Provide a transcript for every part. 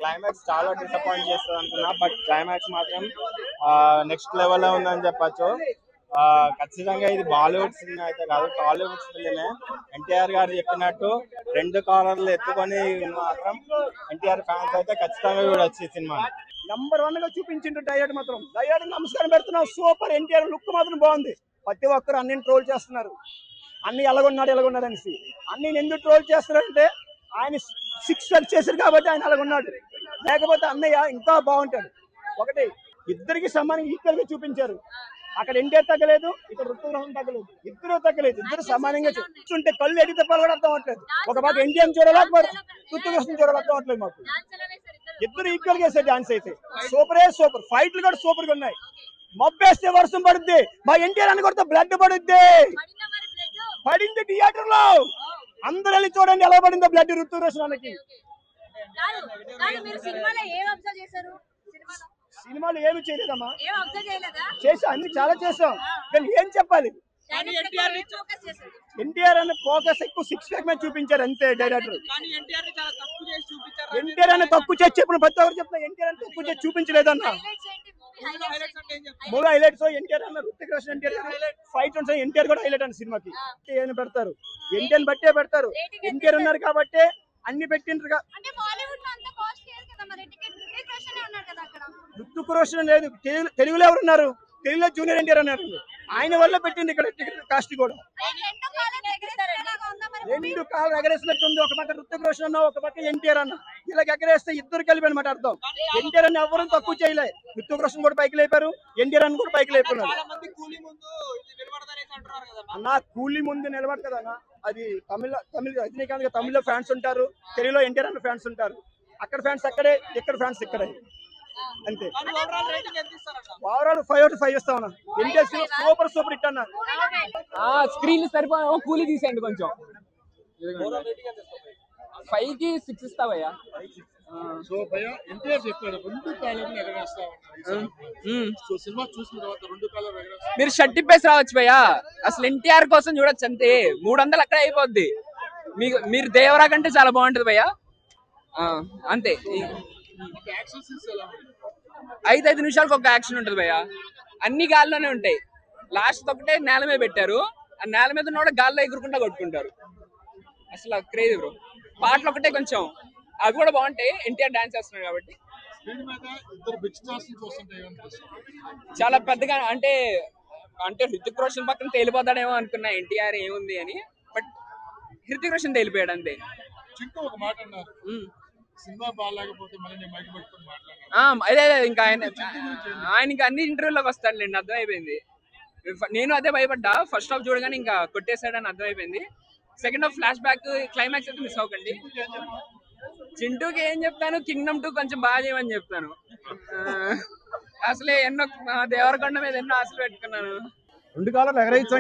Climax చాలా disappoint చేస్తుంది అనుకున్నా, బట్ క్లైమాక్స్ మాత్రం నెక్స్ట్ లెవెల్ లో ఉందని చెప్పచ్చు. ఖచ్చితంగా ఇది బాలీవుడ్ సినిమా అయితే కాదు, టాలీవుడ్ ఫిలిమే. ఎన్టీఆర్ గారు చెప్పినట్టు 2 కార్నర్లు ఎత్తుకొని మాత్రం ఎన్టీఆర్ ఫ్యాన్స్ అయితే ఖచ్చితంగా చూడొచ్చు ఈ సినిమా. నంబర్ 1 గా చూపించిండు డైరెక్ట్ మాత్రం. డైరెక్ట్ నమస్కారం పెడుతున్నాం, సూపర్. ఎన్టీఆర్ లుక్ మాత్రం బాగుంది. ప్రతి ఒక్కరు అన్ని ట్రోల్ చేస్తున్నారు, అన్ని ఎలాగొన్నాడు అనేసి. అన్ని ఎందుకు ట్రోల్ చేస్తున్నారంటే ఆయన 6 చేశారు కాబట్టి ఆయన అలాగున్నాడు, లేకపోతే అన్నయ్య ఇంకా బాగుంటాడు. ఒకటి, ఇద్దరికి సమానంగా ఈక్వల్ గా చూపించారు. అక్కడ ఎన్టీఆర్ తగ్గలేదు, ఇక్కడ ఋతుగ్రహం తగ్గలేదు, ఇద్దరు తగ్గలేదు, ఇద్దరు సమానంగా చూస్తుంటే కళ్ళు ఎడితే కూడా అర్థం అవట్లేదు. ఒక బాగా ఎన్టీఆర్ చూడాలి, ఋతుగ్రహం చూడాలి, అర్థం అవట్లేదు మాకు. ఇద్దరు ఈక్వల్ గా వేసారు డాన్స్ అయితే. సూపరే సూపర్. ఫైట్లు కూడా సూపర్ గా ఉన్నాయి. మబ్బేస్తే వర్షం పడుద్ది, మా ఎన్టీఆర్ అని కొడితే బ్లడ్ పడుద్ది. పడింది థియేటర్ లో, అందరూ వెళ్ళి చూడండి ఎలా పడిందో బ్లడ్ ఋతురోషణానికి. సినిమాలు ఏమి చేయలేదమ్మా, చేసా, అన్ని చాలా చేసాం, కానీ ఏం చెప్పాలి. ఎన్టీఆర్ అని ఫోకస్ ఎక్కువ 6 ప్యాక్ మీద చూపించారు అంతే డైరెక్టర్. ఎన్టీఆర్ అని తక్కువ చేసి చెప్పిన ప్రతి ఒక్కరు చెప్తున్నా, ఎన్టీఆర్ అని తక్కువ చేసి చూపించలేదన్న. మూడు హైలైట్స్ ఎన్టీఆర్ అన్న, ఋతిక్ రోషన్ ఎన్టీఆర్ ఫైట్ ఉంటాయి. ఎన్టీఆర్ కూడా హైలైట్ అన్న సినిమాకి. ఏమైనా పెడతారు, ఎన్టీఆర్ బట్టే పెడతారు. ఎన్టీఆర్ ఉన్నారు కాబట్టి అన్ని పెట్టిండ్రు. ఋతిక్ రోషన్ లేదు, తెలుగులో ఎవరు ఉన్నారు? తెలుగులో జూనియర్ ఎన్టీఆర్ అన్నారు. ఆయన వల్ల పెట్టింది ఇక్కడ కాస్ట్ కూడా. 2 కాళ్ళు ఎగరేసినట్టు ఉంది. ఒక పక్క ఋతిక్ రోషన్ అన్న, ఒక పక్క ఎన్టీఆర్ అన్న. ఇలా ఎగరేస్తే ఇద్దరు కలిపి అనమాట అర్థం. ఎన్టీఆర్ అన్న ఎవరు తక్కువ చేయలే. ఋతిక్ రోషన్ కూడా పైకి లేపారు, ఎన్టీఆర్ అన్న కూడా పైకి లేపున్నారు. అన్న కూలీ ముందు నిలబడు కదా అన్న. అది తమిళ రజనీకాంత్ తమిళ్లో ఫ్యాన్స్ ఉంటారు, తెలుగులో ఎన్టీఆర్ అన్న ఫ్యాన్స్ ఉంటారు. అక్కడ ఫ్యాన్స్ అక్కడే, ఇక్కడ ఫ్యాన్స్ ఇక్కడే, అంతే. ఓవరాల్ 5/5 ఇస్తామన్నా. ఎన్టీఆర్ సూపర్ సూపర్ హిట్ అన్న. స్క్రీన్ సరిపోయా, కూలీ తీసేయండి కొంచెం. 5 కి 6 ఇస్తావయ్యా. సో భయ్యా ఎన్టీఆర్ చెప్పాడు 2 కాళ్ళని ఎగరేస్తా ఉన్నారు. సో సినిమా చూసిన తర్వాత 2 కాళ్ళని ఎగరేస్తా. మీరు షర్ట్ ఇప్పేసి రావచ్చు భయ్యా. అసలు ఎన్టీఆర్ కోసం చూడొచ్చు అంతే. 300 అక్కడే అయిపోద్ది. మీరు దేవరా కంటే చాలా బాగుంటది భయ్యా, అంతే. 5 నిమిషాలకు ఒక యాక్షన్ ఉంటది భయ్యా. అన్ని గాల్లోనే ఉంటాయి. లాస్ట్ ఒకటే నేల మీద పెట్టారు, ఆ నేల మీద కూడా గాల్లో ఎగురుకుంటా కొట్టుకుంటారు. అసలు క్రేజీ బ్రో. పాటలు ఒకటే కొంచెం అవి కూడా బాగుంటాయి, ఎన్టీఆర్ డాన్స్ చేస్తున్నాడు కాబట్టి. చాలా పెద్దగా అంటే హృతిక్ రోషన్ పక్కన తేలిపోతాడేమో అనుకున్నా ఎన్టీఆర్ ఏముంది అని, బట్ హృతిక్ రోషన్ తేలిపోయాడు అంతే. అదే ఇంకా ఆయన ఇంకా అన్ని ఇంటర్వ్యూలోకి వస్తాడులేండి, అర్థమైపోయింది. నేను అదే భయపడ్డా. ఫస్ట్ హాఫ్ చూడగానే ఇంకా కొట్టేశాడని అర్థమైపోయింది. Second half flash back, climax అయితే మిస్ అవ్వకండి. చింటూకి ఏం చెప్తాను, కింగ్డమ్ 2 కొంచెం బాగా చేయమని చెప్తాను. అసలే దేవరకొండ మీద ఎన్నో ఆశలు పెట్టుకున్నాను. 2 కాలాలు ఎగరేయచ్చు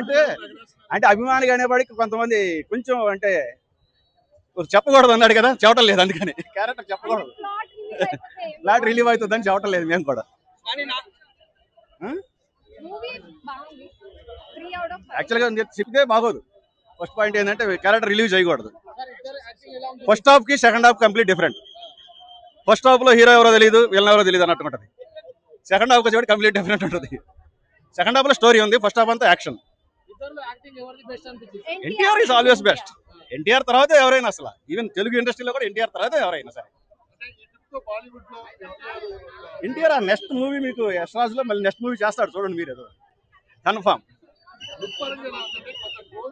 అంటే అభిమాని అనేవాడికి కొంతమంది కొంచెం అంటే చెప్పకూడదు అన్నాడు కదా, చెప్పడం లేదు. అందుకని క్యారెక్టర్ చెప్పకూడదు, ప్లాట్ రిలీవ్ అవుతుందని చెప్పడం లేదు మేము కూడా. యాక్చువల్గా చెప్తే బాగోదు. ఫస్ట్ పాయింట్ ఏంటంటే క్యారెక్టర్ రిలీవ్ చేయకూడదు. ఫస్ట్ హాఫ్ కి second half complete different. First half లో హీరో ఎవరో తెలియదు, విలన్ ఎవరో తెలియదు అన్నట్టు ఉంటుంది. సెకండ్ హాఫ్ వచ్చేవాడు కంప్లీట్ డిఫరెంట్ ఉంటుంది. సెకండ్ హాఫ్ లో స్టోరీ ఉంది, ఫస్ట్ హాఫ్ అంతా action. NTR is always best. NTR తర్వాత ఎవరైనా, అసలు ఈవెన్ తెలుగు ఇండస్ట్రీలో కూడా ఎన్టీఆర్ తర్వాత ఎవరైనా సరే. ఎన్టీఆర్ నెక్స్ట్ మూవీ మీకు యశ్రాజ్ లో మళ్ళీ నెక్స్ట్ మూవీ చేస్తాడు, చూడండి మీరు, కన్ఫామ్.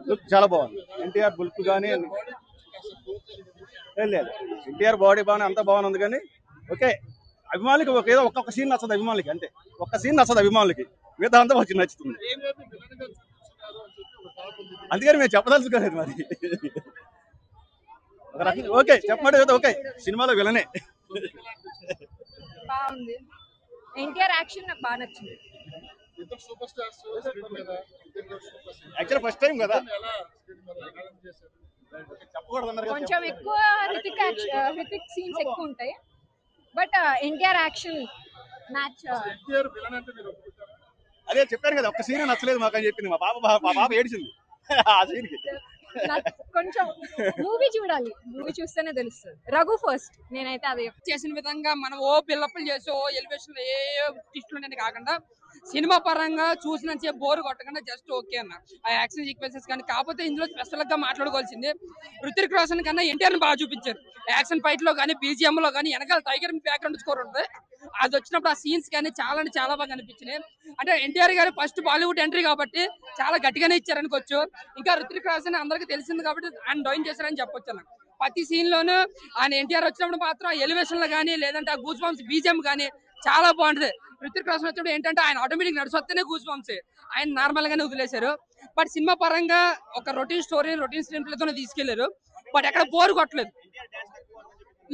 లుక్ చాలా బాగుంది. ఎన్టీఆర్ బుల్క్ కానీ లేదు, ఎన్టీఆర్ బాడీ బాగానే అంతా బాగుంది. కానీ ఓకే, అభిమానులకి ఏదో ఒక్కొక్క సీన్ నచ్చదు అభిమానులకి, అంతే. ఒక్క సీన్ నచ్చదు అభిమానులకి, మిగతా అంతా వచ్చి నచ్చుతుంది. అందుకని మేము చెప్పదలుచుకోలేదు మరి. ఓకే చెప్పమంటే ఓకే, సినిమాలో విలనే. బాగుంది. ఎన్టీఆర్ యాక్షన్ నాకు బాగా నచ్చింది. యాక్చువల్ ఫస్ట్ టైం కదా, కొంచెం ఎక్కువ హృతిక్ సీన్స్ ఎక్కువ ఉంటాయి, బట్ ఎన్టీఆర్ యాక్షన్ మ్యాచ్. అదే చెప్పాను కదా, ఒక్క సీన్ నచ్చలేదు మాకు అని చెప్పింది మా పాప ఏడిచింది ఆ సీన్కి. కొంచెం మూవీ చూడాలి, మూవీ చూస్తేనే తెలుస్తుంది. రఘు ఫస్ట్ నేనైతే అదే చేసిన విధంగా మనం ఓ బిల్డప్లు చేసి ఓ ఎలివేషన్ ఏ టిస్టులు ఉండని కాకుండా సినిమా పరంగా చూసినంతసేపు బోర్ కొట్టకుండా జస్ట్ ఓకే అన్న ఆ యాక్షన్ సీక్వెన్సెస్ కానీ. కాకపోతే ఇందులో స్పెషల్ గా మాట్లాడుకోవాల్సింది రుతిక్ రోషన్ కన్నా ఎన్టీఆర్ బాగా చూపించారు. యాక్షన్ ఫైట్ లో కానీ బీజిఎం లో కానీ వెనకాల టైగర్ బ్యాక్గ్రౌండ్ స్కోర్ ఉంటుంది. అది వచ్చినప్పుడు ఆ సీన్స్ కానీ చాలా అంటే చాలా బాగా అనిపించినాయి. అంటే ఎన్టీఆర్ గారు ఫస్ట్ బాలీవుడ్ ఎంట్రీ కాబట్టి చాలా గట్టిగానే ఇచ్చారనుకోవచ్చు. ఇంకా రుతిక్ రోషన్ అందరికీ తెలిసింది కాబట్టి ఆయన డౌన్ చేశారని చెప్పొచ్చు అన్న. ప్రతి సీన్ లోనూ ఆయన ఎన్టీఆర్ వచ్చినప్పుడు మాత్రం ఎలివేషన్ లో కానీ లేదంటే ఆ గూస్ బంప్స్ బీజిఎం కానీ చాలా బాగుంటది. రుతిక్ రోషన్ వచ్చినప్పుడు ఏంటంటే ఆయన ఆటోమేటిక్ నడిచొస్తేనే గూస్ బంప్స్, ఆయన నార్మల్ గానే వదిలేశారు. బట్ సినిమా పరంగా ఒక రొటీన్ స్టోరీ రొటీన్ స్క్రీన్ ప్లేతోనే తీసుకెళ్లారు. బట్ ఎక్కడ బోర్ కొట్టలేదు.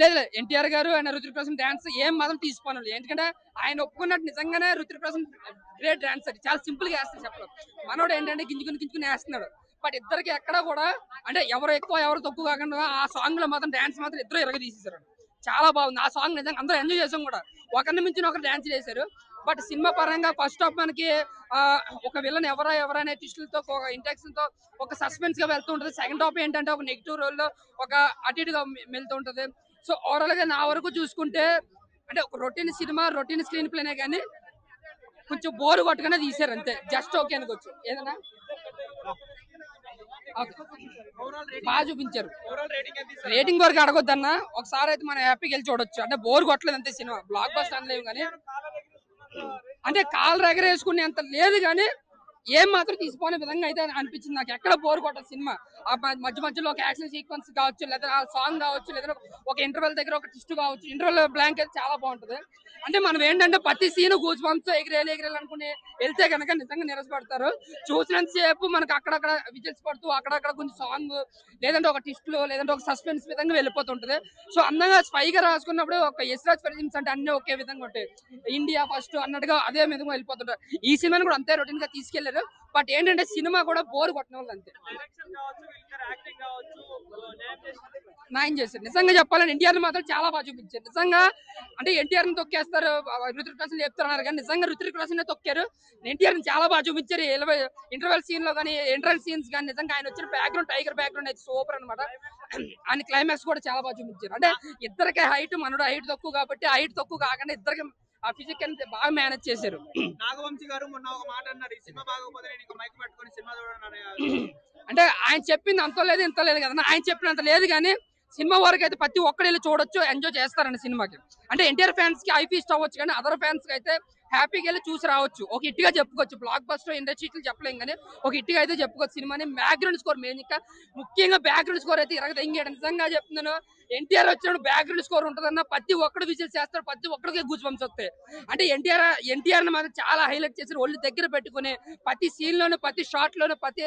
లేదు ఎన్టీఆర్ గారు ఆయన రుతిక్ రోషన్ డాన్స్ ఏం మాత్రం తీసుకోవాలి. ఎందుకంటే ఆయన ఒప్పుకున్నట్టు నిజంగానే రుతిక్ రోషన్ గ్రేట్ డాన్సర్, చాలా సింపుల్ గా వేస్తారు చెప్పలేదు. మనోడు ఏంటంటే గింజుకుని వేస్తున్నాడు. బట్ ఇద్దరికి ఎక్కడ కూడా అంటే ఎవరు ఎక్కువ ఎవరు తక్కువ కాకుండా ఆ సాంగ్ లో మాత్రం డాన్స్ మాత్రం ఇద్దరు ఎరగ తీసేశారు. చాలా బాగుంది ఆ సాంగ్, నిజంగా అందరూ ఎంజాయ్ చేసాం కూడా. ఒకరిని మించిన ఒకరు డాన్స్ చేశారు. బట్ సినిమా పరంగా ఫస్ట్ హాఫ్ మనకి ఒక విలన్ ఎవరైనా ట్విస్టులతో ఒక ఇంటెక్షన్ తో ఒక సస్పెన్స్ గా వెళ్తూ ఉంటుంది. సెకండ్ హాఫ్ ఏంటంటే ఒక నెగిటివ్ రోల్ లో ఒక అటు ఇటుగా వెళ్తూ ఉంటది. సో ఓవరాల్ గా నా వరకు చూసుకుంటే అంటే ఒక రొటీన్ సినిమా రొటీన్ స్క్రీన్ ప్లేనే కానీ కొంచెం బోరు కొట్టగానే తీసారు అంతే. జస్ట్ ఓకే అనుకోవచ్చు. ఏదైనా బాగా చూపించారు. రేటింగ్ వరకు అడగొద్దన్నా, ఒకసారి అయితే మనం హ్యాపీగా వెళ్ళి చూడొచ్చు. అంటే బోర్ కొట్టలేదు అంతే సినిమా. బ్లాక్ బస్టర్ అనలేము కానీ అంటే కాలు ఎగరేసుకునే అంత లేదు కానీ ఏం మాత్రం తీసిపోనే విధంగా అయితే అనిపించింది నాకు. ఎక్కడ బోర్ కొట్టదు సినిమా. ఆ మధ్య మధ్యలో ఒక యాక్షన్ సీక్వెన్స్ కావచ్చు, లేదా ఆ సాంగ్ కావచ్చు, లేదా ఒక ఇంటర్వెల్ దగ్గర ఒక ట్విస్ట్ కావచ్చు. ఇంటర్వెల్ బ్లాంక్ అయితే చాలా బాగుంటది. అంటే మనం ఏంటంటే ప్రతి సీన్ గూస్ బంప్స్ ఎగిరేయాలి అనుకుని వెళ్తే కనుక నిజంగా నిరసపడతారు. చూసినంత సేపు మనకు అక్కడక్కడ విజిల్స్ పడుతూ అక్కడక్కడ కొంచెం సాంగ్ లేదంటే ఒక ట్విస్ట్ లో లేదంటే ఒక సస్పెన్స్ విధంగా వెళ్ళిపోతుంటది. సో అందంగా స్పైగా రాసుకున్నప్పుడు ఒక యశ్రాజ్ ఫిలిమ్స్ అంటే అన్ని ఒకే విధంగా ఉంటాయి. ఇండియా ఫస్ట్ అన్నట్టుగా అదే విధంగా వెళ్ళిపోతుంటారు. ఈ సినిమాని కూడా అంతే రొటీన్ గా తీసుకెళ్లారు. బట్ ఏంటంటే సినిమా కూడా బోర్ కొట్టిన వాళ్ళు అంతే. న్యాయం చేశారు. నిజంగా చెప్పాలని ఎన్టీఆర్ మాత్రం చాలా బాగా చూపించారు. నిజంగా అంటే ఎన్టీఆర్ ని తొక్కేస్తారు, రుతిక్ రోషన్ చెప్తున్నారు కానీ నిజంగా రుతిక్ రోషన్ తొక్కారు. ఎన్టీఆర్ ని చాలా బాగా చూపించారు. ఇంటర్వెల్ సీన్ లో కానీ ఎంట్రల్ సీన్స్ కానీ నిజంగా ఆయన వచ్చిన బ్యాక్గ్రౌండ్ టైగర్ బ్యాక్గ్రౌండ్ అయితే సూపర్ అనమాట. ఆయన క్లైమాక్స్ కూడా చాలా బాగా చూపించారు. అంటే ఇద్దరికి హైట్ మనోడు హైట్ తక్కువ కాబట్టి హైట్ తక్కువ కాకుండా ఇద్దరికి ఆ ఫిజిక్ అనేది బాగా మేనేజ్ చేశారు. నాగవంశీ గారు మొన్న ఒక మాట అన్నారు, ఈ సినిమా బాగోకపోతే నేను మైక్ పట్టుకొని సినిమా చూడను. అంటే ఆయన చెప్పింది అంత లేదు ఇంత లేదు కదా. ఆయన చెప్పినంత లేదు కానీ సినిమా వరకు అయితే ప్రతి ఒక్కరు వెళ్ళి చూడొచ్చు, ఎంజాయ్ చేస్తారండి సినిమాకి. అంటే ఎన్టీఆర్ ఫ్యాన్స్ కి ఐఫీస్ట్ అవ్వచ్చు కానీ అదర్ ఫ్యాన్స్ కి అయితే హ్యాపీగా వెళ్ళి చూసి రావచ్చు. ఒక ఇట్టిగా చెప్పుకోవచ్చు. బ్లాక్ బస్టర్ ఇండస్ట్రీలు చెప్పలేం కానీ ఒక ఇట్టిగా అయితే చెప్పుకోవచ్చు సినిమాని. బ్యాక్గ్రౌండ్ స్కోర్ మెయిన్, ఇంకా ముఖ్యంగా బ్యాక్గ్రౌండ్ స్కోర్ అయితే ఇరగ తెంగేయడం. నిజంగా చెప్తున్నాను, ఎన్టీఆర్ వచ్చినప్పుడు బ్యాక్గ్రౌండ్ స్కోర్ ఉంటుందన్న ప్రతి ఒక్కడు విజిల్ చేస్తారు, ప్రతి ఒక్కడికి గూస్ బంప్స్ వస్తాయి. అంటే ఎన్టీఆర్ మాత్రం చాలా హైలైట్ చేశారు. ఒళ్ళు దగ్గర పెట్టుకుని ప్రతి సీన్ లోను ప్రతి షాట్ లోను ప్రతి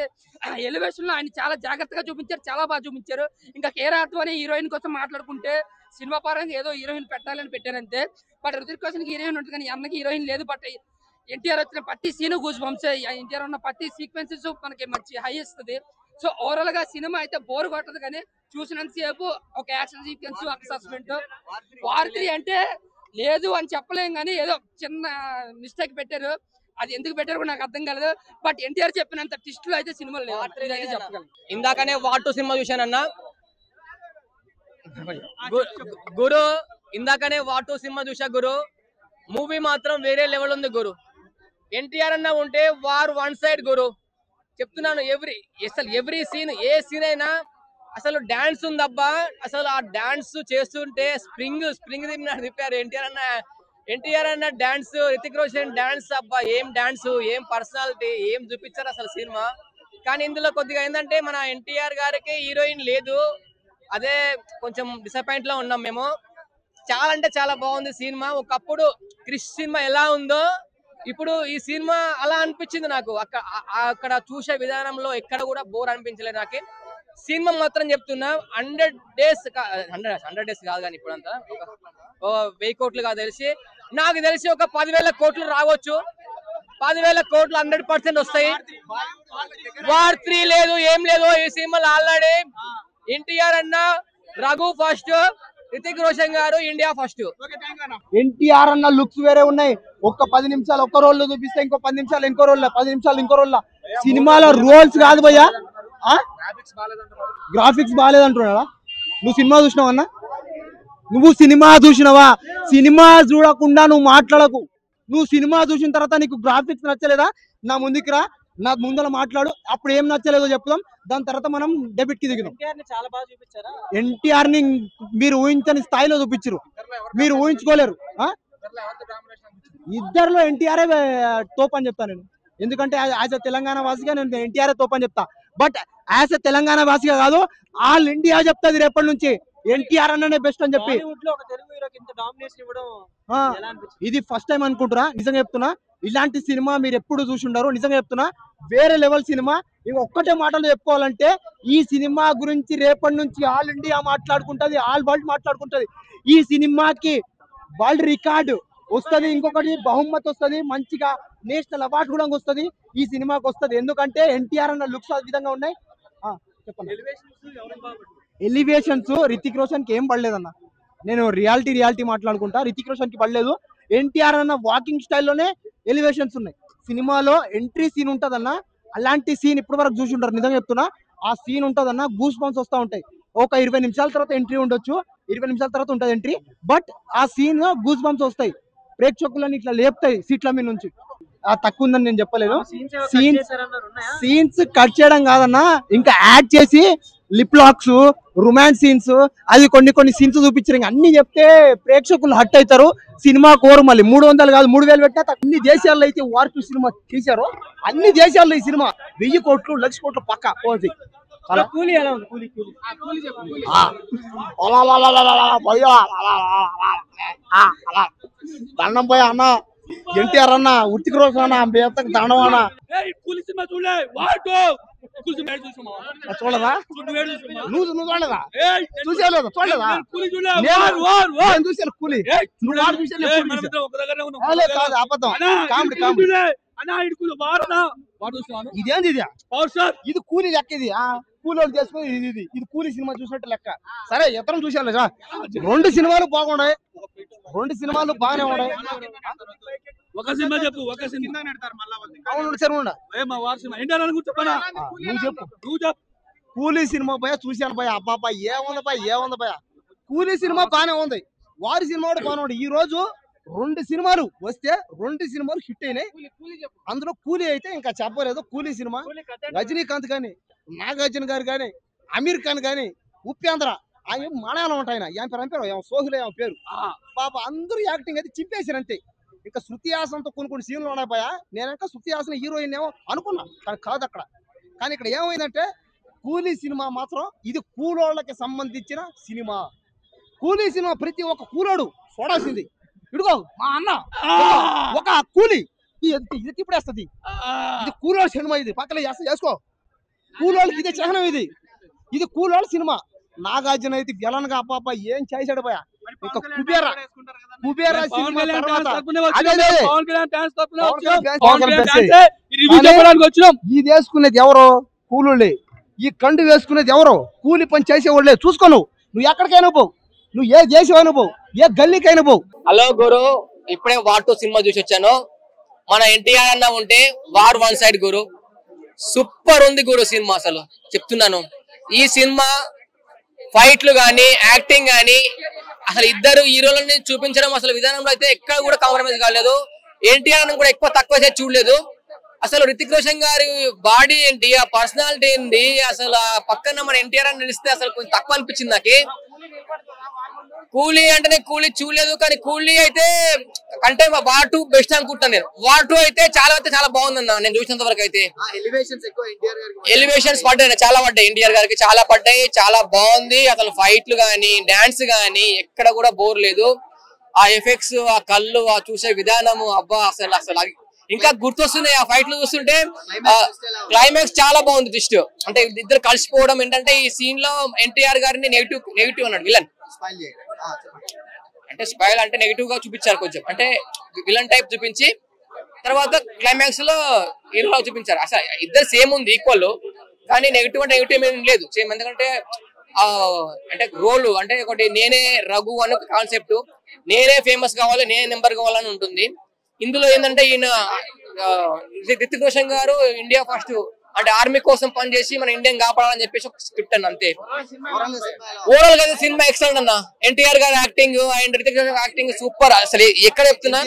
ఎలివేషన్ లో ఆయన చాలా జాగ్రత్తగా చూపించారు, చాలా బాగా చూపించారు. ఇంకా కేరాత్ అనే హీరోయిన్ కోసం మాట్లాడుకుంటే సినిమా పరంగా ఏదో హీరోయిన్ పెట్టాలని పెట్టారంతే. బట్ రుతిక్ రోషన్ హీరోయిన్ ఉంటుంది కానీ అన్నకి హీరోయిన్ లేదు. బట్ ఎన్టీఆర్ వచ్చిన ప్రతి సీన్ గూస్ బంప్స్, ఎన్టీఆర్ ఉన్న ప్రతి సీక్వెన్సెస్ మనకి మంచి హై ఇస్తుంది. సో ఓవరాల్ గా సినిమా అయితే బోర్ కొట్టదు కానీ చూసినంతసేపు ఒక యాక్షన్ సీక్వెన్స్ ఒక సస్పెన్స్. వార్ 3 అంటే లేదు అని చెప్పలేం కానీ ఏదో చిన్న మిస్టేక్ పెట్టారు. అది ఎందుకు పెట్టారు కూడా నాకు అర్థం కాలేదు. బట్ ఎన్టీఆర్ చెప్పినంత ట్విస్టులు అయితే సినిమాలో లేవు అయితే చెప్పగలను. ఇందాకనే వార్ 2 సినిమా చూశానన్నా గురు. ఇందాకనే వార్ 2 సినిమా చూసా గురు. మూవీ మాత్రం వేరే లెవెల్ ఉంది గురు. ఎన్టీఆర్ అన్న ఉంటే వార్ 1 సైడ్ గురు. చెప్తున్నాను, ఎవ్రీ సీన్ ఏ సీన్ అయినా అసలు డాన్స్ ఉందబ్బా. అసలు ఆ డాన్స్ చేస్తుంటే స్ప్రింగ్ తిప్పారు ఎన్టీఆర్ అన్న డాన్స్, రితిక్ రోషన్ డాన్స్ అబ్బా. ఏం డాన్స్, ఏం పర్సనాలిటీ, ఏం చూపించారు అసలు సినిమా. కానీ ఇందులో కొద్దిగా ఏంటంటే మన ఎన్టీఆర్ గారికి హీరోయిన్ లేదు, అదే కొంచెం డిసప్పాయింట్ లో ఉన్నాం మేము. చాలా అంటే చాలా బాగుంది సినిమా. ఒకప్పుడు క్రిష్ సినిమా ఎలా ఉందో ఇప్పుడు ఈ సినిమా అలా అనిపించింది నాకు. అక్కడ చూసే విధానంలో ఎక్కడ కూడా బోర్ అనిపించలేదు నాకు. సినిమా మాత్రం చెప్తున్నా 100 డేస్ కాదు కానీ ఇప్పుడంతా 1000 కోట్లు కాదు తెలిసి నాకు తెలిసి ఒక 10,000 కోట్లు రావచ్చు. 10,000 కోట్లు 100% వస్తాయి. వార్ 3 లేదు, ఏం లేదు ఈ సినిమాలో. ఆల్రెడీ ఎన్టీఆర్ అన్న రఘు ఫస్ట్, రితిక్ రోషన్ గారు ఇండియా ఫస్ట్. ఎన్టీఆర్ అన్న లుక్స్ వేరే ఉన్నాయి. ఒక్క 10 నిమిషాలు ఒక్క రోల్ చూపిస్తే ఇంకో 10 నిమిషాలు ఇంకో రోల్, 10 నిమిషాలు ఇంకో రోల్. సినిమాలో రోల్స్ కాదు భయ్యా, గ్రాఫిక్స్ బాగాలేదంటున్నాడా? నువ్వు సినిమా చూసినావన్నా? నువ్వు సినిమా చూసినావా? సినిమా చూడకుండా నువ్వు మాట్లాడకు. నువ్వు సినిమా చూసిన తర్వాత నీకు గ్రాఫిక్స్ నచ్చలేదా? నా ముందుకు రా, నాకు ముందర మాట్లాడు. అప్పుడు ఏం నచ్చలేదో చెప్తాం, దాని తర్వాత మనం డెబిట్ కి దిగుదాం. ఎన్టీఆర్ ని మీరు ఊహించని స్థాయిలో చూపించారు, మీరు ఊహించుకోలేరు. ఇద్దరులో ఎన్టీఆర్ తోపు అని చెప్తాను నేను. ఎందుకంటే యాజ్ ఎ తెలంగాణ వాసిగా నేను ఎన్టీఆర్ తోపు అని చెప్తా. బట్ యాజ్ ఎ తెలంగాణ వాసిగా కాదు, ఆల్ ఇండియా చెప్తాది రేపటి నుంచి ఎన్టీఆర్ అన్ననే బెస్ట్ అని చెప్పి. ఇది ఫస్ట్ టైం అనుకుంటున్నా, నిజంగా చెప్తున్నా. ఇలాంటి సినిమా మీరు ఎప్పుడు చూసి ఉండరు, నిజంగా చెప్తున్నా. వేరే లెవెల్ సినిమా. ఇంకొక్కటే మాటలు చెప్పుకోవాలంటే, ఈ సినిమా గురించి రేపటి నుంచి ఆల్ ఇండియా మాట్లాడుకుంటది, ఆల్ వరల్డ్ మాట్లాడుకుంటది. ఈ సినిమాకి వరల్డ్ రికార్డు వస్తుంది, ఇంకొకటి బహుమతి వస్తుంది, మంచిగా నేషనల్ అవార్డు కూడా వస్తుంది ఈ సినిమాకి వస్తుంది. ఎందుకంటే ఎన్టీఆర్ అన్న లుక్స్ ఆ విధంగా ఉన్నాయి. చెప్పండి. ఎలివేషన్స్ రితిక్ రోషన్ కి ఏం పడలేదన్న. నేను రియాలిటీ మాట్లాడుకుంటా. రితిక్ రోషన్ కి పడలేదు. ఎన్టీఆర్ అన్న వాకింగ్ స్టైల్లోనే ఎలివేషన్స్ ఉన్నాయి. సినిమాలో ఎంట్రీ సీన్ ఉంటదన్న, అలాంటి సీన్ ఇప్పటి వరకు చూసి ఉంటారు, నిజంగా చెప్తున్నా. ఆ సీన్ ఉంటదన్న, గూస్ బంప్స్ వస్తూ ఉంటాయి. ఒక 20 నిమిషాల తర్వాత ఎంట్రీ ఉండొచ్చు, 20 నిమిషాల తర్వాత ఉంటుంది ఎంట్రీ. బట్ ఆ సీన్ గూస్ బంప్స్ వస్తాయి, ప్రేక్షకులని ఇట్లా లేపుతాయి సీట్ల మీద నుంచి. తక్కువ ఉందని నేను చెప్పలేదు. సీన్స్ కట్ చేయడం కాదన్నా, ఇంకా యాడ్ చేసి లిప్ లాక్స్, రొమాన్స్ సీన్స్, అది కొన్ని సీన్స్ చూపించారు. ఇంకా అన్ని చెప్తే ప్రేక్షకులు హట్ అవుతారు, సినిమా కోరు. మళ్ళీ 300 కాదు 3000 పెట్టినా అన్ని దేశాల్లో అయితే వార్ 2 సినిమా తీశారు. అన్ని దేశాల్లో ఈ సినిమా 1000 కోట్లు 1,00,000 కోట్లు పక్కా పోతుంది. కూలీ ఎలా ఉంది? కూలీ దండం పోయా అన్న, ఎన్టీఆర్ అన్న, ఉత్తికి రోజు అన్న, దండం అన్న. చూడదా? నువ్వు చూడలేదా? చూసేలేదు, చూడలేదా? చూసాను కూలీ. నువ్వు వాడు చూసాను కాదు, అబద్ధం, కామెడీ. ఇదేంది? ఇది కూలీ లెక్క. ఇది కూలోడు చేసుకుని ఇది కూలీ సినిమా చూసినట్టు లెక్క. సరే, ఇతరం చూసాను. 2 సినిమాలు బాగున్నాయి, 2 సినిమాలు బాగానే ఉన్నాయి. ఒక సినిమా చెప్పు, ఒక సినిమా. నువ్వు చెప్పు. కూలీ సినిమా పోయా చూశాను భయ. అబ్బాబా ఏముంది భయ. కూలీ సినిమా బాగానే ఉంది, వారి సినిమా కూడా బాగానే ఉంది. ఈ రోజు 2 సినిమాలు వస్తే 2 సినిమాలు హిట్ అయినాయి. అందులో కూలీ అయితే ఇంకా చెప్పలేదు. కూలీ సినిమా రజనీకాంత్ కానీ, నాగార్జున గారు కానీ, అమీర్ ఖాన్ కానీ, ఉపేంద్ర, ఆయన మలయాళం ఉంటాయి. ఏం పేరు సోహులే పేరు. పాప అందరూ యాక్టింగ్ అయితే చింపేసారు అంతే. ఇంకా శృతి హాసన్తో కొన్ని సీన్లు ఉన్నాయి భయ. నేను ఇంకా శృతి హాసన్ హీరోయిన్ ఏమో అనుకున్నా, కానీ కాదు అక్కడ. కానీ ఇక్కడ ఏమైందంటే, కూలీ సినిమా మాత్రం ఇది కూలోళ్ళకి సంబంధించిన సినిమా. కూలీ సినిమా ప్రతి ఒక్క కూలోడు చూడాల్సింది. ఇడుగో మా అన్న ఒక కూలీ, ఇది ఇప్పుడు వేస్తుంది. ఇది కూలోళ్ళ సినిమా, ఇది పక్కన వేసుకో. కూలోళ్ళకి ఇదే చిహ్నం. ఇది కూలోళ్ళ సినిమా. నాగార్జున అయితే విలన్గా అప్పాప ఏం చేశాడు భయ. ఇంకా కుబేరా సినిమా ఇది వేసుకునేది ఎవరో? కూలోళ్ళే. ఈ కండు వేసుకునేది ఎవరో? కూలి పని చేసేవాళ్ళే. చూసుకో, నువ్వు ఎక్కడికైనా పోవు, నువ్వు ఏ దేశమైనా పోవు, ఏ గల్లీకైనా పోవు. హలో గురు, ఇప్పుడే వార్ 2 సినిమా చూసి వచ్చాను. మన ఎన్టీఆర్ అన్న ఉంటే వార్ 1 సైడ్ గురు. సూపర్ ఉంది గురు సినిమా, అసలు చెప్తున్నాను. ఈ సినిమా ఫైట్లు గానీ, యాక్టింగ్ గానీ, అసలు ఇద్దరు హీరోలని చూపించడం అసలు విధానంలో అయితే ఎక్కడ కూడా కాంప్రమైజ్ కాలేదు. ఎన్టీఆర్ కూడా ఎక్కువ తక్కువ చేసి చూడలేదు. అసలు రితిక్ రోషన్ గారి బాడీ ఏంటి, ఆ పర్సనాలిటీ ఏంటి, అసలు ఆ పక్కన మన ఎన్టీఆర్ అని నిలిస్తే అసలు కొంచెం తక్కువ అనిపించింది నాకు. కూలీ అంటే కూలీ చూడలేదు, కానీ కూలీ అయితే అంటే వార్ 2 బెస్ట్ అనుకుంటాను నేను. వార్ 2 అయితే చాలా బాగుందన్న నేను చూసినంత వరకు అయితే. ఎలివేషన్స్ పడ్డాయి, చాలా పడ్డాయి ఎన్టీఆర్ గారికి, చాలా పడ్డాయి, చాలా బాగుంది. అసలు ఫైట్లు గానీ, డాన్స్ గానీ ఎక్కడ కూడా బోర్ లేదు. ఆ ఎఫెక్ట్స్, ఆ కళ్ళు, ఆ చూసే విధానము, అబ్బా అసలు ఇంకా గుర్తొస్తున్నాయి ఆ ఫైట్లు చూస్తుంటే. క్లైమాక్స్ చాలా బాగుంది. ట్విస్ట్ అంటే ఇద్దరు కలిసిపోవడం ఏంటంటే, ఈ సీన్ లో ఎన్టీఆర్ గారిని నెగిటివ్ అన్నాడు విలన్. అంటే స్పైల్ అంటే నెగిటివ్ గా చూపించారు కొంచెం, అంటే విలన్ టైప్ చూపించి తర్వాత క్లైమాక్స్ లో హీరోలా చూపించారు. అసలు ఇద్దరు సేమ్ ఉంది, ఈక్వల్, కానీ నెగిటివ్ అంటే నెగిటివ్ ఏం లేదు, సేమ్. ఎందుకంటే అంటే రోల్ అంటే ఒకటి నేనే రఘు అనే ఒక కాన్సెప్ట్, నేనే ఫేమస్ కావాలి, నేనే నెంబర్ కావాలని ఉంటుంది. ఇందులో ఏంటంటే ఈయన రితిక్ రోషన్ గారు ఇండియా ఫస్ట్ అంటే ఆర్మీ కోసం పనిచేసి మన ఇండియన్ కాపాడాలని చెప్పేసి ఒక స్క్రిప్ట్ అన్న అంతే. ఓవరాల్ గా సినిమా ఎక్సలెంట్ అన్న. ఎన్టీఆర్ గారి acting and Hrithik acting super. అసలు ఎక్కడ చెప్తున్నా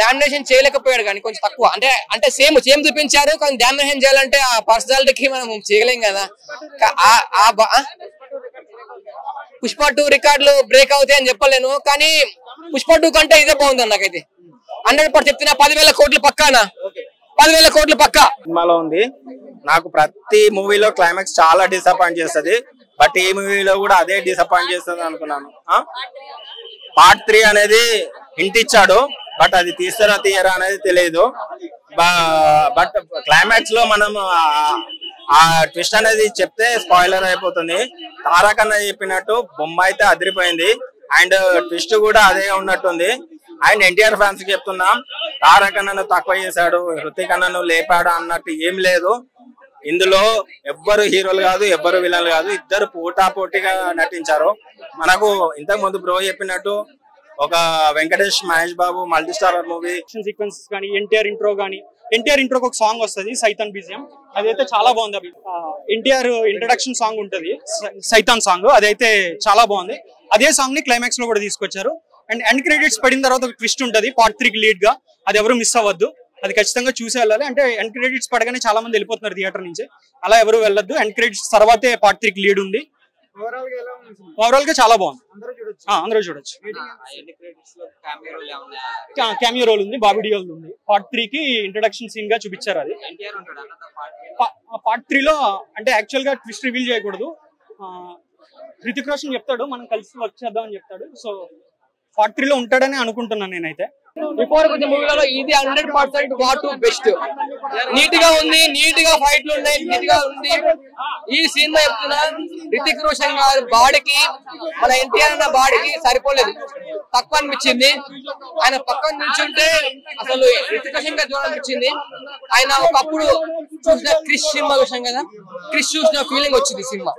డామినేషన్ చేయలేకపోయాడు కానీ కొంచెం తక్కువ, అంటే సేమ్ చూపించారు కానీ డామినేషన్ చేయాలంటే ఆ పర్సనాలిటీకి మనం చేయలేం కదా. పుష్ప 2 రికార్డులు బ్రేక్ అవుతాయి అని చెప్పలేను కానీ పుష్ప 2 కంటే ఇదే బాగుంది నాకైతే. 100% చెప్తున్నా 10,000 కోట్లు పక్కానా, 10,000 కోట్లు పక్కా సినిమాలో ఉంది. నాకు ప్రతి మూవీలో క్లైమాక్స్ చాలా డిసప్పాయింట్ చేస్తుంది, బట్ ఈ మూవీలో కూడా అదే డిసప్పాయింట్ చేస్తుంది అనుకున్నాను. పార్ట్ 3 అనేది హింట్ ఇచ్చాడు, బట్ అది తీస్తారా తీయరా అనేది తెలియదు. బట్ క్లైమాక్స్ లో మనం ఆ ట్విస్ట్ అనేది చెప్తే స్పాయిలర్ అయిపోతుంది. తారక్ అన్న చెప్పినట్టు బొమ్మ అయితే అదిరిపోయింది అండ్ ట్విస్ట్ కూడా అదే ఉన్నట్టుంది. అండ్ ఎన్టీఆర్ ఫ్యాన్స్ కి చెప్తున్నాం, తారక్ అన్నను తక్కువ చేశాడు, హృతిక్ అన్నను లేపాడు అన్నట్టు ఏం లేదు. ఇందులో ఎవ్వరు హీరోలు కాదు, ఎవ్వరు విలన్లు కాదు, ఇద్దరు పోటాపోటీగా నటించారు. మనకు ఇంతకు ముందు బ్రో చెప్పినట్టు ఒక Venkatesh Mahesh Babu multi starrer movie sequences కానీ ఎన్టీఆర్ ఇంట్రోకి ఒక సాంగ్ వస్తుంది సైతాన్ బీజియం, అదైతే చాలా బాగుంది. అవి ఎన్టీఆర్ ఇంట్రడక్షన్ సాంగ్ ఉంటుంది సైతాన్ సాంగ్, అదైతే చాలా బాగుంది. అదే సాంగ్ ని క్లైమాక్స్ లో కూడా తీసుకొచ్చారు. అండ్ ఎండ్ క్రెడిట్స్ పడిన తర్వాత ఒక ట్విస్ట్ ఉంటుంది పార్ట్ 3 కి లీడ్ గా, అది ఎవరు మిస్ అవ్వద్దు, అది ఖచ్చితంగా చూసి వెళ్ళాలి. అంటే ఎండ్ క్రెడిట్స్ పడగానే చాలా మంది వెళ్ళిపోతున్నారు థియేటర్ నుంచి, అలా ఎవరు వెళ్ళొద్దు. ఎండ్ క్రెడిట్స్ తర్వాతే పార్ట్ 3 కి లీడ్ ఉంది. ఓవరాల్ గా చాలా బాగుంది, అందరూ చూడొచ్చు. క్యామియో రోల్ ఉంది, బాబీ డియోల్ ఉంది. పార్ట్ 3 కి ఇంట్రడక్షన్ సీన్ గా చూపించారు. అది పార్ట్ 3 లో అంటే యాక్చువల్ గా ట్విస్ట్ రివీల్ చేయకూడదు. హృతిక్ రోషన్ చెప్తాడు మనం కలిసి వర్క్ చేద్దాం అని చెప్తాడు. సో పార్ట్ 3 లో ఉంటాడని అనుకుంటున్నాను నేనైతే. బిఫోర్ కొంచెం మూవీలలో ఇది 100% వాట్ బెస్ట్. నీట్ గా ఉంది, నీట్ గా ఫైట్లు ఉన్నాయి, నీట్ గా ఉంది. ఈ సినిమా చెప్తున్నా రితిక్ రోషన్ గారి బాడీకి మన ఎన్టీఆర్ అన్న బాడీకి సరిపోలేదు, తక్కువ అనిపించింది. ఆయన పక్కన నిల్చుంటే అసలు రితిక్ రోషన్ గారు చూడాలనిపించింది. ఆయన ఒకప్పుడు చూసిన క్రిష్ సినిమా చూసాం కదా, క్రిష్ చూసిన ఫీలింగ్ వచ్చింది సినిమా.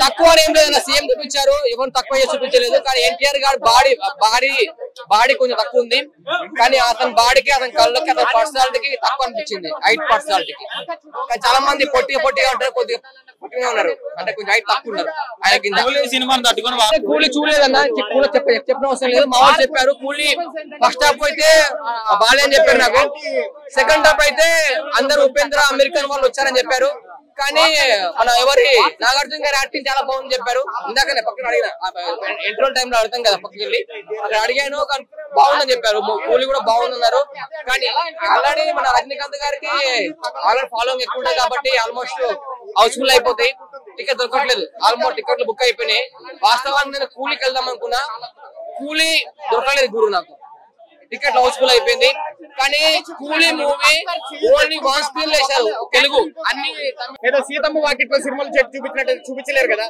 తక్కువ ఏం లేదు, సీఎం చూపించారు, ఎవరు తక్కువ చూపించలేదు. కానీ ఎన్టీఆర్ గారి బాడీ కొంచెం తక్కువ ఉంది, కానీ అతని బాడీకి అతని కళ్ళకి అతని పర్సనాలిటీకి తక్కువ అనిపించింది, హైట్ పర్సనాలిటీకి. కానీ చాలా మంది పొట్టిగా ఉంటారు, కొద్దిగా పొట్టిగా ఉన్నారు, అంటే కొంచెం హైట్ తక్కువ ఉన్నారు. ఆయన కింద కూలీ చూడలేదన్నా, చెప్పిన అవసరం లేదు, మా వాళ్ళు చెప్పారు. కూలీ ఫస్ట్ హాఫ్ అయితే బాలే అని చెప్పారు నాకు, సెకండ్ హాఫ్ అయితే అందరు ఉపేంద్ర అమెరికన్ వాళ్ళు వచ్చారని చెప్పారు. కానీ మన ఎవరి నాగార్జున గారి యాక్టింగ్ చాలా బాగుంది చెప్పారు. ఇందాకనే పక్కన అడిగిన ఇంటర్వల్ టైమ్ లో అడతాం కదా పక్కకి వెళ్ళి, అక్కడ అడిగాను కానీ బాగుందని చెప్పారు. కూలీ కూడా బాగుందన్నారు. కానీ ఆల్రెడీ మన రజనీకాంత్ గారికి ఆల్రెడీ ఫాలోయింగ్ ఎక్కువ ఉంటుంది కాబట్టి ఆల్మోస్ట్ హౌస్ఫుల్ అయిపోతాయి, టికెట్ దొరకట్లేదు. ఆల్మోస్ట్ టికెట్లు బుక్ అయిపోయినాయి. వాస్తవానికి నేను కూలీకి వెళ్దాం అనుకున్నా, కూలీ దొరకలేదు గురు, నాకు టికెట్ హౌస్ఫుల్ అయిపోయింది. కానీ కూలీ మూవీ ఓన్లీ 1 స్క్రీన్ లో వేశారు తెలుగు. అన్ని ఏదో సీతమ్మ వాకిట్లో సినిమాలు చూపించినట్టు చూపించలేరు కదా.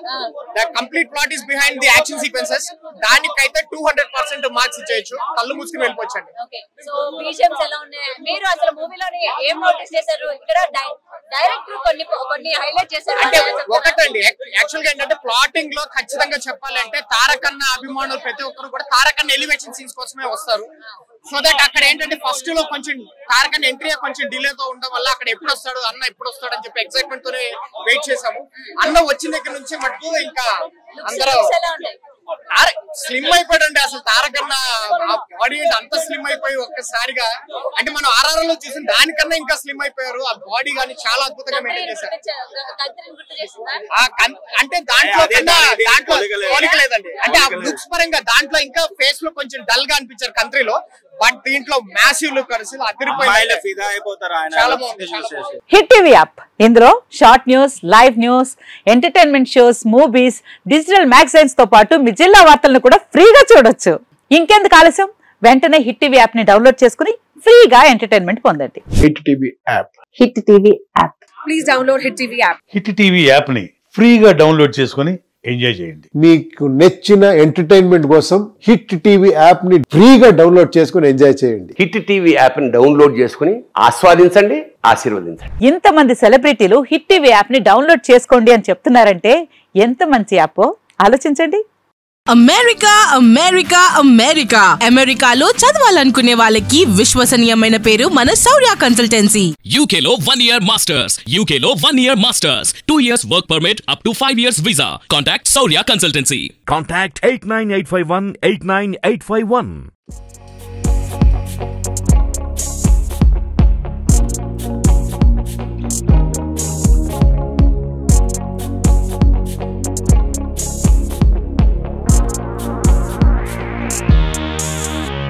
The complete plot is behind the action sequences. దానికైతే 200% మార్క్స్ ఇచ్చేయచ్చు, కళ్ళు మూసుకుని వెళ్ళిపోవచ్చండి. సో విజువల్స్ ఎలా ఉన్నాయి, మీరు అసలు మూవీలోని ఏం నోటీస్ చేశారు? ఇక్కడ డైరెక్టర్ కొన్ని హైలైట్ చేశారు. అంటే ఒకటండి, యాక్చువల్ గా ఏంటంటే ప్లాటింగ్ లో ఖచ్చితంగా చెప్పాలంటే తారక్ అన్న అభిమానులు ప్రతి ఒక్కరు కూడా తారక్ అన్న ఎలివేషన్ సీన్స్ కోసమే వస్తారు. సో దట్ అక్కడ ఏంటంటే ఫస్ట్ లో కొంచెం తారక్ అన్న ఎంట్రీ కొంచెం డిలే తో ఉండడం వల్ల అక్కడ ఎప్పుడు వస్తాడు అన్న ఎప్పుడు వస్తాడు అని చెప్పి ఎక్సైట్మెంట్ తోనే వెయిట్ చేసాము. అన్న వచ్చిన దగ్గర నుంచి మటుకు ఇంకా అందరూ స్లిమ్ అయిపోయాడండి. అసలు తారక్ అన్న బాడీ అంత స్లిమ్ అయిపోయి ఒక్కసారిగా, అంటే మనం ఆర్ఆర్ లో చూసిన దానికన్నా ఇంకా స్లిమ్ అయిపోయారు. ఆ బాడీ కానీ చాలా అద్భుతంగా మెయింటైన్ చేశారు. అంటే దాంట్లో పోలికలేదండి, అంటే ఆ లుక్స్ పరంగా దాంట్లో ఇంకా ఫేస్ లో కొంచెం డల్ గా అనిపించారు కంట్రీలో, బట్ దీంట్లో మ్యాసివ్ లుక్ అసలు అదిరిపోయింది. హిట్ టీవీ యాప్, ఇందులో short news, live news, entertainment shows, movies, digital magazines తో పాటు మీ జిల్లా వార్తలను కూడా ఫ్రీగా చూడొచ్చు. ఇంకెందుకు ఆలస్యం, వెంటనే హిట్ టీవీ యాప్ ని డౌన్లోడ్ చేసుకుని ఫ్రీగా ఎంటర్టైన్మెంట్ పొందండి. Hit TV app, hit TV app, please download hit TV app. Hit TV app ని ఫ్రీగా డౌన్లోడ్ చేసుకుని ఎంజాయ్ చేయండి. మీకు నచ్చిన ఎంటర్టైన్మెంట్ కోసం హిట్ టీవీ యాప్ ని ఫ్రీగా డౌన్లోడ్ చేసుకుని ఎంజాయ్ చేయండి. హిట్ టీవీ యాప్ ని డౌన్లోడ్ చేసుకుని ఆస్వాదించండి, ఆశీర్వదించండి. ఇంతమంది సెలబ్రిటీలు హిట్ టీవీ యాప్ ని డౌన్లోడ్ చేసుకోండి అని చెప్తున్నారంటే ఎంత మంచి యాప్ ఆలోచించండి. అమెరికా అమెరికా అమెరికా అమెరికాలో చదవాలనుకునే వాళ్ళకి విశ్వసనీయమైన పేరు మన శౌర్య కన్సల్టెన్సీ. UK లో 1 year masters, UK లో 1 year masters, 2 years work permit up to 5 years visa. Contact Shaurya Consultancy. Contact 89851 89851.